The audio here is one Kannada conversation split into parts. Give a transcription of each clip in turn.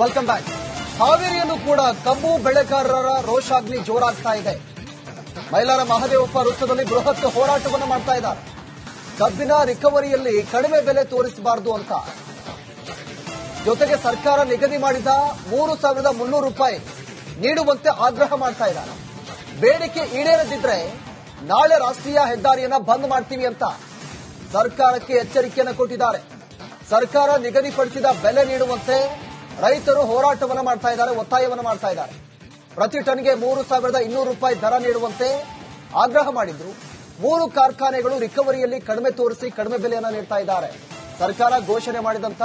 Welcome back. ಹಾವೇರಿಯಲ್ಲೂ ಕೂಡ ಕಬ್ಬು ಬೆಳೆಗಾರರ ರೋಷಾಗ್ನಿ ಜೋರಾಗ್ತಾ ಇದೆ. ಮೈಲಾರ ಮಹದೇವಪ್ಪ ವೃತ್ತದಲ್ಲಿ ಬೃಹತ್ ಹೋರಾಟವನ್ನು ಮಾಡ್ತಾ ಇದ್ದಾರೆ. ಕಬ್ಬಿನ ರಿಕವರಿಯಲ್ಲಿ ಕಡಿಮೆ ಬೆಲೆ ತೋರಿಸಬಾರದು ಅಂತ, ಜೊತೆಗೆ ಸರ್ಕಾರ ನಿಗದಿ ಮಾಡಿದ 3,300 ರೂಪಾಯಿ ನೀಡುವಂತೆ ಆಗ್ರಹ ಮಾಡ್ತಾ ಇದ್ದಾರೆ. ಬೇಡಿಕೆ ಈಡೇರದಿದ್ರೆ ನಾಳೆ ರಾಷ್ಟ್ರೀಯ ಹೆದ್ದಾರಿಯನ್ನ ಬಂದ್ ಮಾಡ್ತೀವಿ ಅಂತ ಸರ್ಕಾರಕ್ಕೆ ಎಚ್ಚರಿಕೆಯನ್ನು ಕೊಟ್ಟಿದ್ದಾರೆ. ಸರ್ಕಾರ ನಿಗದಿಪಡಿಸಿದ ಬೆಲೆ ನೀಡುವಂತೆ ರೈತರು ಹೋರಾಟವನ್ನು ಮಾಡ್ತಾ ಇದ್ದಾರೆ, ಒತ್ತಾಯವನ್ನು ಮಾಡ್ತಾ ಇದ್ದಾರೆ. ಪ್ರತಿ ಟನ್ಗೆ 3,200 ರೂಪಾಯಿ ದರ ನೀಡುವಂತೆ ಆಗ್ರಹ ಮಾಡಿದ್ರು. 3 ಕಾರ್ಖಾನೆಗಳು ರಿಕವರಿಯಲ್ಲಿ ಕಡಿಮೆ ತೋರಿಸಿ ಕಡಿಮೆ ಬೆಲೆಯನ್ನ ನೀಡ್ತಾ ಇದ್ದಾರೆ. ಸರ್ಕಾರ ಘೋಷಣೆ ಮಾಡಿದಂತ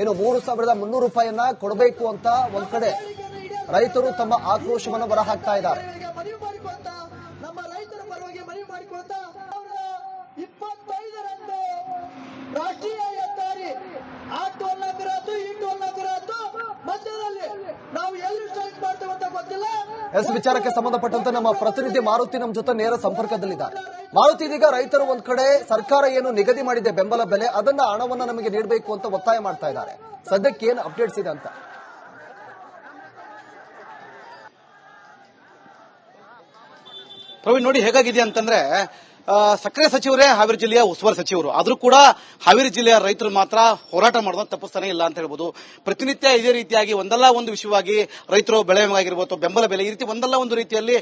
3,300 ರೂಪಾಯಿಯನ್ನ ಕೊಡಬೇಕು ಅಂತ ಒಂದ್ ಕಡೆ ರೈತರು ತಮ್ಮ ಆಕ್ರೋಶವನ್ನು ಹೊರಹಾಕ್ತಾ ಇದ್ದಾರೆ. ರಾಷ್ಟ್ರೀಯ ಹೆದ್ದಾರಿ ಆ ಟೋಲ್ ನಗರದ್ದು ಈ ಟೋಲ್ ನಗರದ್ದು ಮಧ್ಯದಲ್ಲಿ ನಾವು ಎಲ್ಲಿ ಸ್ಟ್ರೈಕ್ ಮಾಡ್ತೇವೆ ಅಂತ ಗೊತ್ತಿಲ್ಲ. ವಿಚಾರಕ್ಕೆ ಸಂಬಂಧಪಟ್ಟಂತೆ ನಮ್ಮ ಪ್ರತಿನಿಧಿ ಮಾರುತಿ ನಮ್ಮ ಜೊತೆ ನೇರ ಸಂಪರ್ಕದಲ್ಲಿದ್ದಾರೆ. ಮಾರುತಿ, ಇದೀಗ ರೈತರು ಒಂದ್ ಕಡೆ ಸರ್ಕಾರ ಏನು ನಿಗದಿ ಮಾಡಿದೆ ಬೆಂಬಲ ಬೆಲೆ, ಅದನ್ನ ಹಣವನ್ನ ನಮಗೆ ನೀಡಬೇಕು ಅಂತ ಒತ್ತಾಯ ಮಾಡ್ತಾ ಇದ್ದಾರೆ. ಸದ್ಯಕ್ಕೆ ಏನು ಅಪ್ಡೇಟ್ಸ್ ಇದೆ ಅಂತ? ಪ್ರವೀಣ್, ನೋಡಿ ಹೇಗಾಗಿದೆ ಅಂತಂದ್ರೆ, ಸಕ್ಕರೆ ಸಚಿವರೇ ಹಾವೇರಿ ಜಿಲ್ಲೆಯ ಉಸ್ತುವಾರಿ ಸಚಿವರು, ಆದ್ರೂ ಕೂಡ ಹಾವೇರಿ ಜಿಲ್ಲೆಯ ರೈತರು ಮಾತ್ರ ಹೋರಾಟ ಮಾಡೋದನ್ನ ತಪ್ಪಿಸ್ತಾನೆ ಇಲ್ಲ ಅಂತ ಹೇಳ್ಬೋದು. ಪ್ರತಿನಿತ್ಯ ಇದೇ ರೀತಿಯಾಗಿ ಒಂದಲ್ಲ ಒಂದು ವಿಷಯವಾಗಿ ರೈತರು ಬೆಳೆ ಆಗಿರ್ಬೋದು, ಬೆಂಬಲ ಬೆಲೆ, ಈ ರೀತಿ ಒಂದಲ್ಲ ಒಂದು ರೀತಿಯಲ್ಲಿ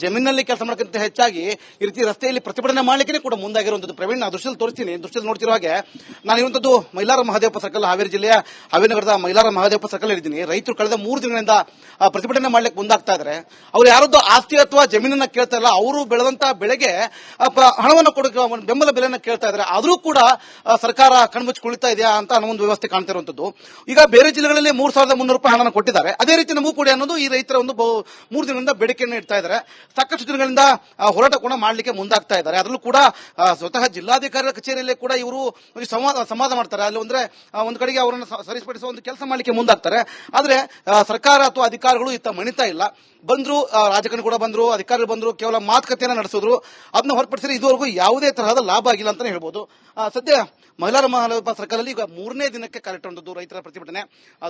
ಜಮೀನಲ್ಲಿ ಕೆಲಸ ಮಾಡೋಕ್ಕಿಂತ ಹೆಚ್ಚಾಗಿ ಈ ರೀತಿ ರಸ್ತೆಯಲ್ಲಿ ಪ್ರತಿಭಟನೆ ಮಾಡ್ಲಿಕ್ಕೆ ಕೂಡ ಮುಂದಾಗಿರುವಂತದ್ದು. ಪ್ರವೀಣ್, ಆ ದೃಶ್ಯದಲ್ಲಿ ತೋರಿಸ್ತೀನಿ. ದೃಶ್ಯದಲ್ಲಿ ನೋಡ್ತಿರೋ ಹಾಗೆ ನಾನು ಇರುವಂತದ್ದು ಮೈಲಾರ ಮಹದೇವಪ್ಪ ಸರ್ಕಲ್, ಹಾವೇರಿ ಜಿಲ್ಲೆಯ ಹಾವೇರಿ ನಗರದ ಮೈಲಾರ ಮಹದೇವಪ್ಪ ಸರ್ಕಲ್ ಇದ್ದೀನಿ. ರೈತರು ಕಳೆದ 3 ದಿನಗಳಿಂದ ಪ್ರತಿಭಟನೆ ಮಾಡ್ಲಿಕ್ಕೆ ಮುಂದಾಗ್ತಾ ಇದ್ದಾರೆ. ಅವ್ರು ಯಾರದ್ದು ಆಸ್ತಿ ಅಥವಾ ಜಮೀನನ್ನ ಕೇಳ್ತಾ ಇಲ್ಲ, ಅವರು ಬೆಳೆದಂತ ಬೆಳೆಗೆ ಹಣವನ್ನು ಕೊಡೋಕೆ ಬೆಂಬಲ ಬೆಲೆಯನ್ನು ಕೇಳ್ತಾ ಇದ್ದಾರೆ. ಆದರೂ ಕೂಡ ಸರ್ಕಾರ ಕಣ್ಮುಚ್ಚಿ ಕುಳಿತಾ ಇದೆಯಾ ಅಂತ ಅನ್ನೋ ಒಂದು ವ್ಯವಸ್ಥೆ ಕಾಣ್ತಾ ಇರುವಂತದ್ದು. ಈಗ ಬೇರೆ ಜಿಲ್ಲೆಗಳಲ್ಲಿ 3,300 ರೂಪಾಯಿ ಹಣವನ್ನು ಕೊಟ್ಟಿದ್ದಾರೆ. ಅದೇ ರೀತಿ ನಮಗೂ ಕೂಡ ಅನ್ನೋದು ಈ ರೈತರ ಒಂದು 3 ದಿನದಿಂದ ಬೇಡಿಕೆಯನ್ನು ಇಡ್ತಾ ಇದ್ದಾರೆ. ಸಾಕಷ್ಟು ದಿನಗಳಿಂದ ಹೋರಾಟ ಕೂಡ ಮಾಡ್ಲಿಕ್ಕೆ ಮುಂದಾಗ್ತಾ ಇದ್ದಾರೆ. ಅದರಲ್ಲೂ ಕೂಡ ಸ್ವತಃ ಜಿಲ್ಲಾಧಿಕಾರಿಗಳ ಕಚೇರಿಯಲ್ಲೇ ಕೂಡ ಇವರು ಸಂವಾದ ಮಾಡ್ತಾರೆ. ಅಲ್ಲಿ ಅಂದ್ರೆ ಒಂದು ಕಡೆಗೆ ಅವರನ್ನು ಸರಿಪಡಿಸುವ ಒಂದು ಕೆಲಸ ಮಾಡ್ಲಿಕ್ಕೆ ಮುಂದಾಗ್ತಾರೆ. ಆದ್ರೆ ಸರ್ಕಾರ ಅಥವಾ ಅಧಿಕಾರಿಗಳು ಇತ್ತ ಮಣಿತಾ ಇಲ್ಲ. ಬಂದ್ರು, ರಾಜಕಾರಣಿ ಕೂಡ ಬಂದ್ರು, ಅಧಿಕಾರಿಗಳು ಬಂದ್ರು, ಕೇವಲ ಮಾತುಕತೆಯನ್ನು ನಡೆಸಿದ್ರು. ಅದನ್ನ ಹೊರತುಪಡಿಸಿ ಇದುವರೆಗೂ ಯಾವುದೇ ತರಹದ ಲಾಭ ಆಗಿಲ್ಲ ಅಂತಾನೆ ಹೇಳ್ಬೋದು. ಸದ್ಯ ಮೈಲಾರ ಮಹದೇವಪ್ಪ ಸರ್ಕಲ್ ಅಲ್ಲಿ ಈಗ 3ನೇ ದಿನಕ್ಕೆ ಕಾಲಿಟ್ಟಂತದ್ದು ರೈತರ ಪ್ರತಿಭಟನೆ.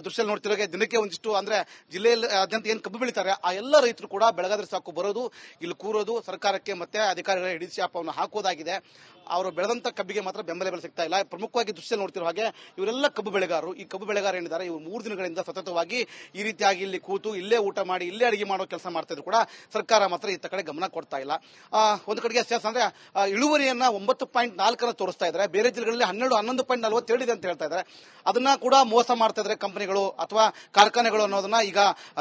ದೃಶ್ಯದಲ್ಲಿ ನೋಡ್ತಿರೋ ದಿನಕ್ಕೆ ಒಂದಿಷ್ಟು ಅಂದ್ರೆ ಜಿಲ್ಲೆಯಲ್ಲಿ ಆದ್ಯಂತ ಏನು ಕಬ್ಬು ಬೆಳೀತಾರೆ ಆ ಎಲ್ಲ ರೈತರು ಕೂಡ ಬೆಳಗಾದ್ರೆ ಸಾಕು ಬರೋದು, ಇಲ್ಲಿ ಕೂರೋದು, ಸರ್ಕಾರಕ್ಕೆ ಮತ್ತೆ ಅಧಿಕಾರಿಗಳ ಹಿಡಿದು ಶಾಪವನ್ನು ಹಾಕೋದಾಗಿದೆ. ಅವರು ಬೆಳೆದಂತ ಕಬ್ಬಿಗೆ ಮಾತ್ರ ಬೆಂಬಲ ಬೆಲೆ ಸಿಗ್ತಾ ಇಲ್ಲ. ಪ್ರಮುಖವಾಗಿ ದೃಶ್ಯ ನೋಡ್ತಿರೋ ಹಾಗೆ ಇವರೆಲ್ಲ ಕಬ್ಬು ಬೆಳೆಗಾರರು. ಈ ಕಬ್ಬು ಬೆಳೆಗಾರ ಏನಿದ್ದಾರೆ, ಇವರು 3 ದಿನಗಳಿಂದ ಸತತವಾಗಿ ಈ ರೀತಿಯಾಗಿ ಇಲ್ಲಿ ಕೂತು ಇಲ್ಲೇ ಊಟ ಮಾಡಿ ಇಲ್ಲೇ ಅಡಿಗೆ ಮಾಡೋ ಕೆಲಸ ಮಾಡ್ತಾ ಇದ್ರು ಕೂಡ ಸರ್ಕಾರ ಮಾತ್ರ ಇತ್ತ ಕಡೆ ಗಮನ ಕೊಡ್ತಾ ಇಲ್ಲ. ಒಂದು ಕಡೆಗೆ ಅಂದ್ರೆ ಇಳುವರಿಯನ್ನ 9.4 ತೋರಿಸ್ತಾ ಇದ್ದಾರೆ. ಬೇರೆ ಜಿಲ್ಲೆಗಳಲ್ಲಿ 11.42 ಇದೆ ಅಂತ ಹೇಳ್ತಾ ಇದ್ದಾರೆ. ಅದನ್ನ ಕೂಡ ಮೋಸ ಮಾಡ್ತಾ ಇದ್ದಾರೆ ಕಂಪನಿಗಳು ಅಥವಾ ಕಾರ್ಖಾನೆಗಳು ಅನ್ನೋದನ್ನ ಈಗ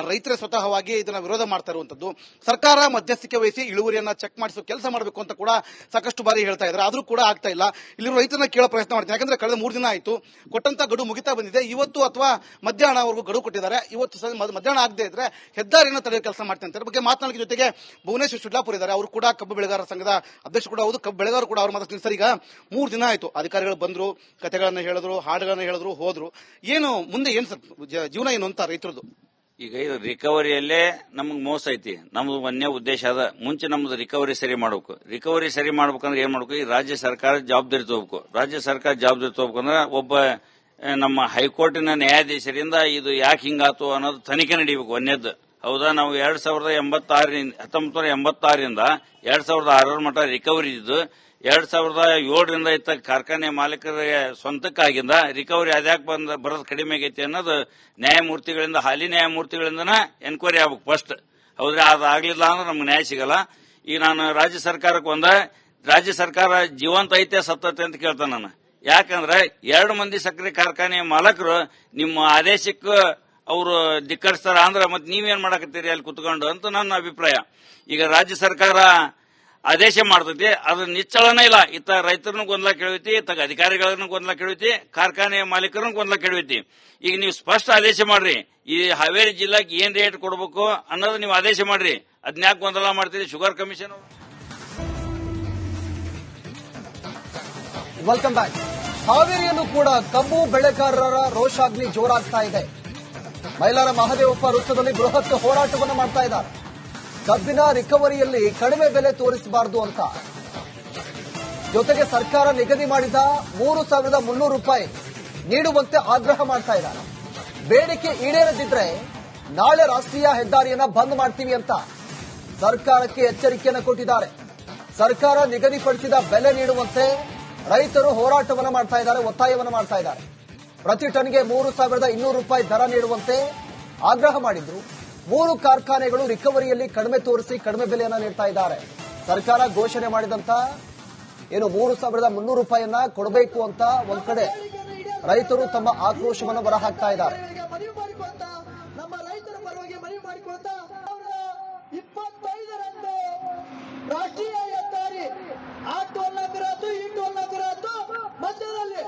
ರೈತರೇ ಸ್ವತಃವಾಗಿ ಇದನ್ನ ವಿರೋಧ ಮಾಡ್ತಾ ಇರುವಂತದ್ದು. ಸರ್ಕಾರ ಮಧ್ಯಸ್ಥಿಕೆ ವಹಿಸಿ ಇಳುವರಿಯನ್ನ ಚೆಕ್ ಮಾಡಿಸೋ ಕೆಲಸ ಮಾಡಬೇಕು ಅಂತ ಕೂಡ ಸಾಕಷ್ಟು ಬಾರಿ ಹೇಳ್ತಾ ಇದ್ದಾರೆ. ಆದ್ರೂ ಕೂಡ ಆಗ್ತಾ ಇಲ್ಲ. ಇಲ್ಲಿ ರೈತರನ್ನ ಕೇಳೋ ಪ್ರಯತ್ನ ಮಾಡ್ತೀನಿ. ಯಾಕಂದ್ರೆ ಕಳೆದ 3 ದಿನ ಆಯ್ತು, ಕೊಟ್ಟಂತ ಗಡುವು ಮುಗಿತಾ ಬಂದಿದೆ. ಇವತ್ತು ಅಥವಾ ಮಧ್ಯಾಹ್ನವರೆಗೂ ಗಡುವು ಕೊಟ್ಟಿದ್ದಾರೆ. ಇವತ್ತು ಮಧ್ಯಾಹ್ನ ಆಗದೆ ಇದ್ರೆ ಹೆದ್ದಾರಿಯನ್ನು ತಡೆಯೋ ಕೆಲಸ ಮಾಡ್ತೀನಿ ಅಂತ ಬಗ್ಗೆ ಮಾತನಾಡಿದ ಜೊತೆಗೆ ಭುವನೇಶ್ವರ್ ಶುಡ್ಲಾಪುರ ಇದ್ದಾರೆ. ಅವರು ಕೂಡ ಕಬ್ಬು ಬೆಳೆಗಾರರ ಸಂಘದ ಅಧ್ಯಕ್ಷ ಕೂಡ ಹೌದು. ಕಬ್ಬು ಬೆಳೆಗಾರರು ಕೂಡ ಅವ್ರ ಮಾತಾಡ್ತೀನಿ ಸರ್. ಈಗ 3 ದಿನ ಆಯ್ತು, ಅಧಿಕಾರಿಗಳು ಬಂದ್ರು, ಕಥೆಗಳನ್ನ ಹೇಳಿದ್ರು, ಹಾಡುಗಳನ್ನ ಹೇಳಿದ್ರು, ಹೋದ್ರು. ಏನು ಮುಂದೆ ಏನ್ ಸರ್ ಜೀವನ ಏನು ಅಂತ ರೈತರದು? ಈಗ ಇದು ರಿಕವರಿಯಲ್ಲೇ ನಮಗ್ ಮೋಸ ಐತಿ. ನಮ್ದು ಒಂದೇ ಉದ್ದೇಶ ಅದ, ಮುಂಚೆ ನಮ್ದು ರಿಕವರಿ ಸರಿ ಮಾಡ್ಬೇಕು. ರಿಕವರಿ ಸರಿ ಮಾಡ್ಬೇಕಂದ್ರೆ ಏನ್ ಮಾಡ್ಬೇಕು, ಈ ರಾಜ್ಯ ಸರ್ಕಾರ ಜವಾಬ್ದಾರಿ ತಗೋಬೇಕು. ರಾಜ್ಯ ಸರ್ಕಾರ ಜವಾಬ್ದಾರಿ ತಗೋಬೇಕಂದ್ರೆ ಒಬ್ಬ ನಮ್ಮ ಹೈಕೋರ್ಟಿನ ನ್ಯಾಯಾಧೀಶರಿಂದ ಇದು ಯಾಕೆ ಹಿಂಗಾತು ಅನ್ನೋದು ತನಿಖೆ ನಡೀಬೇಕು. ಒಂದೇದ್ದು ಹೌದಾ, ನಾವು 1986ರಿಂದ 2006 ಮಟ್ಟ ರಿಕವರಿ ಇದ್ದು 2007ರಿಂದ ಇತ್ತ ಕಾರ್ಖಾನೆ ಮಾಲೀಕರಿಗೆ ಸ್ವಂತಕ್ಕಾಗಿಂದ ರಿಕವರಿ ಅದ್ಯಾಕೆ ಬರೋದು ಕಡಿಮೆ ಆಗೈತಿ ಅನ್ನೋದು ನ್ಯಾಯಮೂರ್ತಿಗಳಿಂದ, ಹಾಲಿ ನ್ಯಾಯಮೂರ್ತಿಗಳಿಂದನ ಎನ್ಕ್ವೈರಿ ಆಗ್ಬೇಕು ಫಸ್ಟ್. ಹೌದ್ರಿ, ಅದಾಗ್ಲಿಲ್ಲ ಅಂದ್ರೆ ನಮ್ಗೆ ನ್ಯಾಯ ಸಿಗಲ್ಲ. ಈಗ ನಾನು ರಾಜ್ಯ ಸರ್ಕಾರಕ್ಕೆ ರಾಜ್ಯ ಸರ್ಕಾರ ಜೀವಂತ ಐತೆ ಸತ್ತತೆ ಅಂತ ಕೇಳ್ತಾನೆ ನಾನು. ಯಾಕಂದ್ರೆ 2 ಮಂದಿ ಸಕ್ಕರೆ ಕಾರ್ಖಾನೆ ಮಾಲಕರು ನಿಮ್ಮ ಆದೇಶಕ್ಕೆ ಅವರು ಧಿಕ್ಕರಿಸ್ತಾರ ಅಂದ್ರೆ ಮತ್ತೆ ನೀವೇನ್ ಮಾಡಕತ್ತೀರಿ ಅಲ್ಲಿ ಕುತ್ಕೊಂಡು ಅಂತ ನನ್ನ ಅಭಿಪ್ರಾಯ. ಈಗ ರಾಜ್ಯ ಸರ್ಕಾರ ಆದೇಶ ಮಾಡ್ತೈತಿ, ಅದು ನಿಚ್ಚಳನೇ ಇಲ್ಲ. ಇತ್ತ ರೈತರನ್ನು ಗೊಂದಲ ಕೇಳೈತಿ, ಇತ್ತ ಅಧಿಕಾರಿಗಳನ್ನು ಗೊಂದಲ ಕೇಳೈತಿ, ಕಾರ್ಖಾನೆ ಮಾಲೀಕರನ್ನು ಗೊಂದಲ ಕೇಳೈತಿ. ಈಗ ನೀವು ಸ್ಪಷ್ಟ ಆದೇಶ ಮಾಡ್ರಿ, ಈ ಹಾವೇರಿ ಜಿಲ್ಲಾಕ್ ಏನ್ ರೇಟ್ ಕೊಡಬೇಕು ಅನ್ನೋದು ನೀವು ಆದೇಶ ಮಾಡ್ರಿ. ಅದ್ನ್ಯಾಕ್ ಗೊಂದಲ ಮಾಡ್ತೀರಿ? Sugar commission. Welcome back. ಹಾವೇರಿಯಲ್ಲೂ ಕೂಡ ಕಬ್ಬು ಬೆಳೆಗಾರರ ರೋಷಾಗ್ನಿ ಜೋರಾಗ್ತಾ ಇದೆ. ಮೈಲಾರ ಮಹದೇವಪ್ಪ ವೃತ್ತದಲ್ಲಿ ಬೃಹತ್ ಹೋರಾಟವನ್ನು ಮಾಡ್ತಾ ಇದ್ದಾರೆ. ಕಬ್ಬಿನ ರಿಕವರಿಯಲ್ಲಿ ಕಡಿಮೆ ಬೆಲೆ ತೋರಿಸಬಾರದು ಅಂತ, ಜೊತೆಗೆ ಸರ್ಕಾರ ನಿಗದಿ ಮಾಡಿದ 3,300 ರೂಪಾಯಿ ನೀಡುವಂತೆ ಆಗ್ರಹ ಮಾಡ್ತಾ ಇದ್ದಾರೆ. ಬೇಡಿಕೆ ಈಡೇರದಿದ್ರೆ ನಾಳೆ ರಾಷ್ಟ್ರೀಯ ಹೆದ್ದಾರಿಯನ್ನ ಬಂದ್ ಮಾಡ್ತೀವಿ ಅಂತ ಸರ್ಕಾರಕ್ಕೆ ಎಚ್ಚರಿಕೆಯನ್ನು ಕೊಟ್ಟಿದ್ದಾರೆ. ಸರ್ಕಾರ ನಿಗದಿಪಡಿಸಿದ ಬೆಲೆ ನೀಡುವಂತೆ ರೈತರು ಹೋರಾಟವನ್ನು ಮಾಡ್ತಾ ಇದ್ದಾರೆ, ಒತ್ತಾಯವನ್ನು ಮಾಡ್ತಾ ಇದ್ದಾರೆ. ಪ್ರತಿ ಟನ್ಗೆ 3,200 ರೂಪಾಯಿ ದರ ನೀಡುವಂತೆ ಆಗ್ರಹ ಮಾಡಿದ್ರು. 3 ಕಾರ್ಖಾನೆಗಳು ರಿಕವರಿಯಲ್ಲಿ ಕಡಿಮೆ ತೋರಿಸಿ ಕಡಿಮೆ ಬೆಲೆಯನ್ನ ನೀಡ್ತಾ ಇದ್ದಾರೆ. ಸರ್ಕಾರ ಘೋಷಣೆ ಮಾಡಿದಂತ ಏನು 3,300 ರೂಪಾಯಿಯನ್ನ ಕೊಡಬೇಕು ಅಂತ ಒಂದ್ ಕಡೆ ರೈತರು ತಮ್ಮ ಆಕ್ರೋಶವನ್ನು ಹೊರಹಾಕ್ತಾ ಇದ್ದಾರೆ. ಮನವಿ ಮಾಡಿಕೊಳ್ತಾ ನಮ್ಮ ರೈತರ ಪರವಾಗಿ ಮನವಿ ಮಾಡಿಕೊಳ್ತಾ 25ರಂದು ರಾಷ್ಟ್ರೀಯ ಹೆದ್ದಾರಿ ಆ ಟೋಲ್ ನಗರದ್ದು ಈ ಟೋಲ್ ನಗರದ್ದು ಮಧ್ಯದಲ್ಲಿ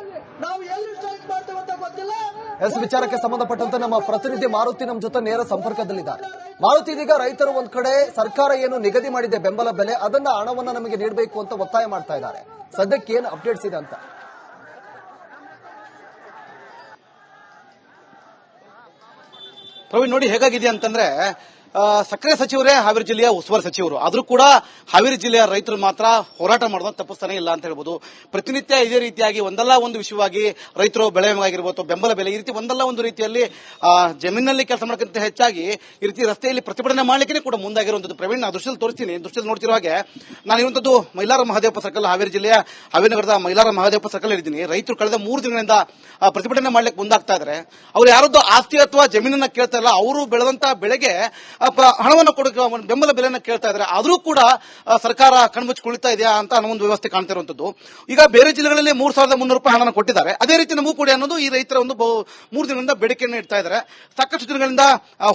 ನಾವು ಎಲ್ಲಿ ಸ್ಟ್ರೈಕ್ ಮಾಡ್ತೇವೆ ಅಂತ ಗೊತ್ತಿಲ್ಲ. ವಿಚಾರಕ್ಕೆ ಸಂಬಂಧಪಟ್ಟಂತೆ ನಮ್ಮ ಪ್ರತಿನಿಧಿ ಮಾರುತಿ ನಮ್ಮ ಜೊತೆ ನೇರ ಸಂಪರ್ಕದಲ್ಲಿದ್ದಾರೆ. ಮಾರುತಿ, ಇದೀಗ ರೈತರು ಒಂದ್ ಕಡೆ ಸರ್ಕಾರ ಏನು ನಿಗದಿ ಮಾಡಿದೆ ಬೆಂಬಲ ಬೆಲೆ, ಅದನ್ನ ಹಣವನ್ನ ನಮಗೆ ನೀಡಬೇಕು ಅಂತ ಒತ್ತಾಯ ಮಾಡ್ತಾ ಇದ್ದಾರೆ. ಸದ್ಯಕ್ಕೆ ಏನು ಅಪ್ಡೇಟ್ಸ್ ಇದೆ ಅಂತ? ಪ್ರವೀಣ್, ನೋಡಿ ಹೇಗಾಗಿದೆ ಅಂತಂದ್ರೆ ಸಕ್ಕರೆ ಸಚಿವರೇ ಹಾವೇರಿ ಜಿಲ್ಲೆಯ ಉಸ್ತುವಾರಿ ಸಚಿವರು, ಆದ್ರೂ ಕೂಡ ಹಾವೇರಿ ಜಿಲ್ಲೆಯ ರೈತರು ಮಾತ್ರ ಹೋರಾಟ ಮಾಡೋದನ್ನ ತಪ್ಪಿಸ್ತಾನೆ ಇಲ್ಲ ಅಂತ ಹೇಳ್ಬೋದು. ಪ್ರತಿನಿತ್ಯ ಇದೇ ರೀತಿಯಾಗಿ ಒಂದಲ್ಲ ಒಂದು ವಿಷಯವಾಗಿ ರೈತರು ಬೆಳೆ ಆಗಿರ್ಬೋದು, ಬೆಂಬಲ ಬೆಲೆ, ಈ ರೀತಿ ಒಂದಲ್ಲ ಒಂದು ರೀತಿಯಲ್ಲಿ ಜಮೀನಲ್ಲಿ ಕೆಲಸ ಮಾಡೋಕ್ಕಿಂತ ಹೆಚ್ಚಾಗಿ ಈ ರೀತಿ ರಸ್ತೆಯಲ್ಲಿ ಪ್ರತಿಭಟನೆ ಮಾಡಲಿಕ್ಕೆ ಕೂಡ ಮುಂದಾಗಿರುವಂತದ್ದು. ಪ್ರವೀಣ್, ಆ ದೃಶ್ಯದಲ್ಲಿ ತೋರಿಸ್ತೀನಿ. ದೃಶ್ಯದಲ್ಲಿ ನೋಡ್ತಿರುವ ಹಾಗೆ ನಾನು ಇರುವಂತದ್ದು ಮೈಲಾರ ಮಹದೇವಪ್ಪ ಸರ್ಕಲ್, ಹಾವೇರಿ ಜಿಲ್ಲೆಯ ಹಾವೇರಿ ನಗರದ ಮೈಲಾರ ಮಹದೇವಪ್ಪ ಸರ್ಕಲ್ ಇದ್ದೀನಿ. ರೈತರು ಕಳೆದ 3 ದಿನಗಳಿಂದ ಪ್ರತಿಭಟನೆ ಮಾಡ್ಲಿಕ್ಕೆ ಮುಂದಾಗ್ತಾ ಇದ್ದಾರೆ. ಅವ್ರು ಯಾರದ್ದು ಆಸ್ತಿ ಅಥವಾ ಜಮೀನನ್ನ ಕೇಳ್ತಾ ಇಲ್ಲ, ಅವರು ಬೆಳೆದಂತ ಬೆಳೆಗೆ ಹಣವನ್ನು ಕೊಡೋಕೆ ಬೆಂಬಲ ಬೆಲೆಯನ್ನು ಕೇಳ್ತಾ ಇದ್ದಾರೆ. ಆದರೂ ಕೂಡ ಸರ್ಕಾರ ಕಣ್ಮುಚ್ಚಿ ಕುಳಿತಾ ಇದೆಯಾ ಅಂತ ಅನ್ನೋ ಒಂದು ವ್ಯವಸ್ಥೆ ಕಾಣ್ತಾ ಇರುವಂತದ್ದು. ಈಗ ಬೇರೆ ಜಿಲ್ಲೆಗಳಲ್ಲಿ 3,300 ರೂಪಾಯಿ ಹಣವನ್ನು ಕೊಟ್ಟಿದ್ದಾರೆ. ಅದೇ ರೀತಿ ನಮಗೂ ಕೂಡ ಅನ್ನೋದು ಈ ರೈತರ ಒಂದು 3 ದಿನದಿಂದ ಬೇಡಿಕೆಯನ್ನು ಇಡ್ತಾ ಇದ್ದಾರೆ. ಸಾಕಷ್ಟು ದಿನಗಳಿಂದ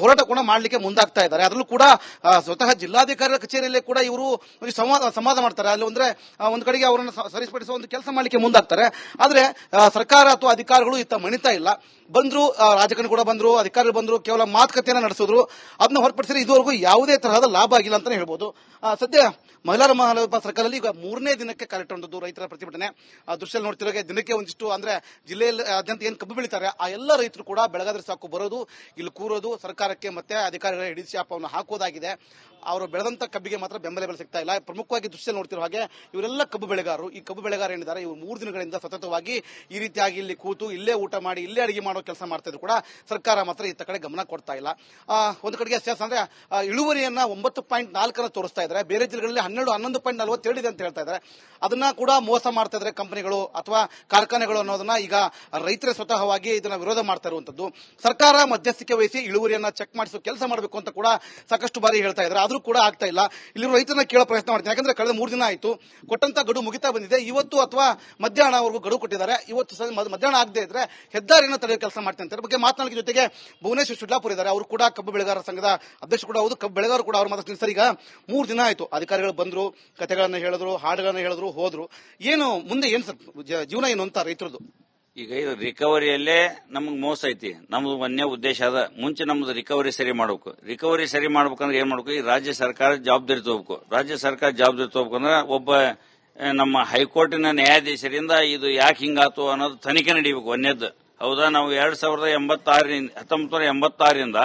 ಹೋರಾಟ ಕೂಡ ಮಾಡಲಿಕ್ಕೆ ಮುಂದಾಗ್ತಾ ಇದ್ದಾರೆ. ಅದರಲ್ಲೂ ಕೂಡ ಸ್ವತಃ ಜಿಲ್ಲಾಧಿಕಾರಿಗಳ ಕಚೇರಿಯಲ್ಲೇ ಕೂಡ ಇವರು ಸಂವಾದ ಮಾಡ್ತಾರೆ. ಅಲ್ಲಿ ಅಂದ್ರೆ ಒಂದು ಕಡೆಗೆ ಅವರನ್ನು ಸರಿಪಡಿಸುವ ಒಂದು ಕೆಲಸ ಮಾಡಲಿಕ್ಕೆ ಮುಂದಾಗ್ತಾರೆ. ಆದ್ರೆ ಸರ್ಕಾರ ಅಥವಾ ಅಧಿಕಾರಿಗಳು ಇತ್ತ ಮಣಿತಾ ಇಲ್ಲ. ಬಂದ್ರು, ರಾಜಕಾರಣಿ ಕೂಡ ಬಂದ್ರು, ಅಧಿಕಾರಿಗಳು ಬಂದ್ರು, ಕೇವಲ ಮಾತುಕತೆಯನ್ನು ನಡೆಸಿದ್ರು. ಅದನ್ನ ಹೊರತುಪಡಿಸಿ ಇದುವರೆಗೂ ಯಾವುದೇ ತರಹದ ಲಾಭ ಆಗಿಲ್ಲ ಅಂತಾನೆ ಹೇಳ್ಬೋದು. ಸದ್ಯ ಮೈಲಾರ ಮಹದೇವಪ್ಪ ಸರ್ಕಲ್ ಅಲ್ಲಿ ಈಗ 3ನೇ ದಿನಕ್ಕೆ ಕಾಲಿಟ್ಟಂತದ್ದು ರೈತರ ಪ್ರತಿಭಟನೆ. ದೃಶ್ಯದಲ್ಲಿ ನೋಡ್ತಿರೋ ದಿನಕ್ಕೆ ಒಂದಿಷ್ಟು ಅಂದ್ರೆ ಜಿಲ್ಲೆಯಲ್ಲಿ ಆದ್ಯಂತ ಏನು ಕಬ್ಬು ಬೆಳೀತಾರೆ ಆ ಎಲ್ಲ ರೈತರು ಕೂಡ ಬೆಳಗಾದ್ರೆ ಸಾಕು ಬರೋದು, ಇಲ್ಲಿ ಕೂರೋದು, ಸರ್ಕಾರಕ್ಕೆ ಮತ್ತೆ ಅಧಿಕಾರಿಗಳ ಹಿಡಿದು ಶಾಪವನ್ನು ಹಾಕೋದಾಗಿದೆ. ಅವರು ಬೆಳೆದಂತ ಕಬ್ಬಿಗೆ ಮಾತ್ರ ಬೆಂಬಲ ಬೆಲೆ ಸಿಗ್ತಾ ಇಲ್ಲ. ಪ್ರಮುಖವಾಗಿ ದೃಶ್ಯ ನೋಡ್ತಿರೋ ಹಾಗೆ ಇವರೆಲ್ಲ ಕಬ್ಬು ಬೆಳೆಗಾರರು. ಈ ಕಬ್ಬು ಬೆಳೆಗಾರ ಏನಿದ್ದಾರೆ, ಇವರು 3 ದಿನಗಳಿಂದ ಸತತವಾಗಿ ಈ ರೀತಿಯಾಗಿ ಇಲ್ಲಿ ಕೂತು ಇಲ್ಲೇ ಊಟ ಮಾಡಿ ಇಲ್ಲೇ ಅಡಿಗೆ ಮಾಡೋ ಕೆಲಸ ಮಾಡ್ತಾ ಇದ್ರು ಕೂಡ ಸರ್ಕಾರ ಮಾತ್ರ ಇತ್ತ ಕಡೆ ಗಮನ ಕೊಡ್ತಾ ಇಲ್ಲ. ಒಂದು ಕಡೆಗೆ ಅಂದ್ರೆ ಇಳುವರಿಯನ್ನ 9.4 ತೋರಿಸ್ತಾ ಇದ್ದಾರೆ. ಬೇರೆ ಜಿಲ್ಲೆಗಳಲ್ಲಿ 11.42 ಇದೆ ಅಂತ ಹೇಳ್ತಾ ಇದ್ದಾರೆ. ಅದನ್ನ ಕೂಡ ಮೋಸ ಮಾಡ್ತಾ ಇದ್ದಾರೆ ಕಂಪನಿಗಳು ಅಥವಾ ಕಾರ್ಖಾನೆಗಳು ಅನ್ನೋದನ್ನ ಈಗ ರೈತರೇ ಸ್ವತಃವಾಗಿ ಇದನ್ನ ವಿರೋಧ ಮಾಡ್ತಾ ಇರುವಂತದ್ದು. ಸರ್ಕಾರ ಮಧ್ಯಸ್ಥಿಕೆ ವಹಿಸಿ ಇಳುವರಿಯನ್ನ ಚೆಕ್ ಮಾಡಿಸೋ ಕೆಲಸ ಮಾಡಬೇಕು ಅಂತ ಕೂಡ ಸಾಕಷ್ಟು ಬಾರಿ ಹೇಳ್ತಾ ಇದ್ದಾರೆ. ಆದ್ರೂ ಕೂಡ ಆಗ್ತಾ ಇಲ್ಲ. ಇಲ್ಲಿ ರೈತರನ್ನ ಕೇಳೋ ಪ್ರಯತ್ನ ಮಾಡ್ತೀನಿ. ಯಾಕಂದ್ರೆ ಕಳೆದ 3 ದಿನ ಆಯ್ತು, ಕೊಟ್ಟಂತ ಗಡುವು ಮುಗಿತಾ ಬಂದಿದೆ. ಇವತ್ತು ಅಥವಾ ಮಧ್ಯಾಹ್ನವರೆಗೂ ಗಡುವು ಕೊಟ್ಟಿದ್ದಾರೆ. ಇವತ್ತು ಮಧ್ಯಾಹ್ನ ಆಗದೆ ಇದ್ರೆ ಹೆದ್ದಾರಿಯನ್ನು ತಡೆಯೋ ಕೆಲಸ ಮಾಡ್ತೀನಿ ಅಂತ ಬಗ್ಗೆ ಮಾತನಾಡಿದ ಜೊತೆಗೆ ಭುವನೇಶ್ವರ್ ಶುಡ್ಲಾಪುರ ಇದ್ದಾರೆ. ಅವರು ಕೂಡ ಕಬ್ಬು ಬೆಳೆಗಾರರ ಸಂಘದ ಅಧ್ಯಕ್ಷ ಕೂಡ ಹೌದು. ಕಬ್ಬು ಬೆಳೆಗಾರರು ಕೂಡ ಅವ್ರ ಮಾತಾಡ್ತೀನಿ ಸರ್. ಈಗ 3 ದಿನ ಆಯ್ತು, ಅಧಿಕಾರಿಗಳು ಬಂದ್ರು, ಕಥೆಗಳನ್ನ ಹೇಳಿದ್ರು, ಹಾಡುಗಳನ್ನ ಹೇಳಿದ್ರು, ಹೋದ್ರು. ಏನು ಮುಂದೆ ಏನ್ ಸರ್ ಜೀವನ ಏನು ಅಂತ ರೈತರದು? ಈಗ ಇದು ರಿಕವರಿಯಲ್ಲೇ ನಮಗ್ ಮೋಸ ಐತಿ. ನಮ್ದು ಒಂದೇ ಉದ್ದೇಶ ಅದ, ಮುಂಚೆ ನಮ್ದು ರಿಕವರಿ ಸರಿ ಮಾಡ್ಬೇಕು. ರಿಕವರಿ ಸರಿ ಮಾಡ್ಬೇಕಂದ್ರೆ ಏನ್ ಮಾಡ್ಬೇಕು, ಈ ರಾಜ್ಯ ಸರ್ಕಾರ ಜವಾಬ್ದಾರಿ ತಗೋಬೇಕು. ರಾಜ್ಯ ಸರ್ಕಾರ ಜವಾಬ್ದಾರಿ ತಗೋಬೇಕಂದ್ರೆ ಒಬ್ಬ ನಮ್ಮ ಹೈಕೋರ್ಟಿನ ನ್ಯಾಯಾಧೀಶರಿಂದ ಇದು ಯಾಕೆ ಹಿಂಗಾತು ಅನ್ನೋದು ತನಿಖೆ ನಡೀಬೇಕು. ಒಂದೇದ್ದು ಹೌದಾ, ನಾವು 1986ರಿಂದ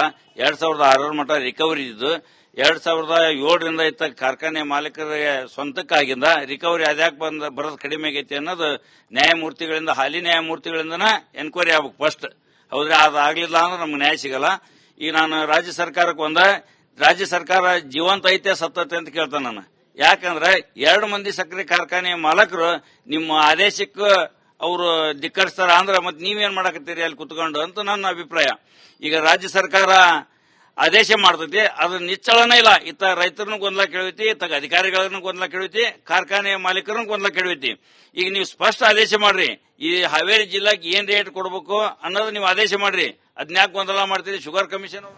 2006 ಮಟ್ಟ ರಿಕವರಿ ಇದ್ದು 2007ರಿಂದ ಇತ್ತ ಕಾರ್ಖಾನೆ ಮಾಲೀಕರಿಗೆ ಸ್ವಂತಕ್ಕಾಗಿಂದ ರಿಕವರಿ ಅದ್ಯಾಕೆ ಬರೋದು ಕಡಿಮೆ ಆಗೈತಿ ಅನ್ನೋದು ನ್ಯಾಯಮೂರ್ತಿಗಳಿಂದ, ಹಾಲಿ ನ್ಯಾಯಮೂರ್ತಿಗಳಿಂದನ ಎನ್ಕ್ವೈರಿ ಆಗ್ಬೇಕು ಫಸ್ಟ್. ಹೌದ್ರಿ, ಅದಾಗ್ಲಿಲ್ಲ ಅಂದ್ರೆ ನಮ್ಗೆ ನ್ಯಾಯ ಸಿಗಲ್ಲ. ಈಗ ನಾನು ರಾಜ್ಯ ಸರ್ಕಾರಕ್ಕೆ ರಾಜ್ಯ ಸರ್ಕಾರ ಜೀವಂತ ಐತೆ ಸತ್ತತೆ ಅಂತ ಕೇಳ್ತಾನೆ ನಾನು. ಯಾಕಂದ್ರೆ 2 ಮಂದಿ ಸಕ್ಕರೆ ಕಾರ್ಖಾನೆ ಮಾಲಕರು ನಿಮ್ಮ ಆದೇಶಕ್ಕೆ ಅವರು ಧಿಕ್ಕರಿಸ್ತಾರ ಅಂದ್ರೆ ಮತ್ತೆ ನೀವೇನ್ ಮಾಡಕತ್ತೀರಿ ಅಲ್ಲಿ ಕುತ್ಕೊಂಡು ಅಂತ ನನ್ನ ಅಭಿಪ್ರಾಯ. ಈಗ ರಾಜ್ಯ ಸರ್ಕಾರ ಆದೇಶ ಮಾಡ್ತೈತಿ, ಅದು ನಿಚ್ಚಳನೇ ಇಲ್ಲ. ಇತ್ತ ರೈತರನ್ನು ಗೊಂದಲ ಕೇಳೈತಿ, ಇತ್ತ ಅಧಿಕಾರಿಗಳನ್ನು ಗೊಂದಲ ಕೇಳೈತಿ, ಕಾರ್ಖಾನೆ ಮಾಲೀಕರನ್ನು ಗೊಂದಲ ಕೇಳೈತಿ. ಈಗ ನೀವು ಸ್ಪಷ್ಟ ಆದೇಶ ಮಾಡ್ರಿ, ಈ ಹಾವೇರಿ ಜಿಲ್ಲಾಕ್ಕೆ ಏನ್ ರೇಟ್ ಕೊಡಬೇಕು ಅನ್ನೋದು ನೀವು ಆದೇಶ ಮಾಡ್ರಿ. ಅದ್ನ್ಯಾಕ್ ಗೊಂದಲ ಮಾಡ್ತೀರಿ? Sugar commission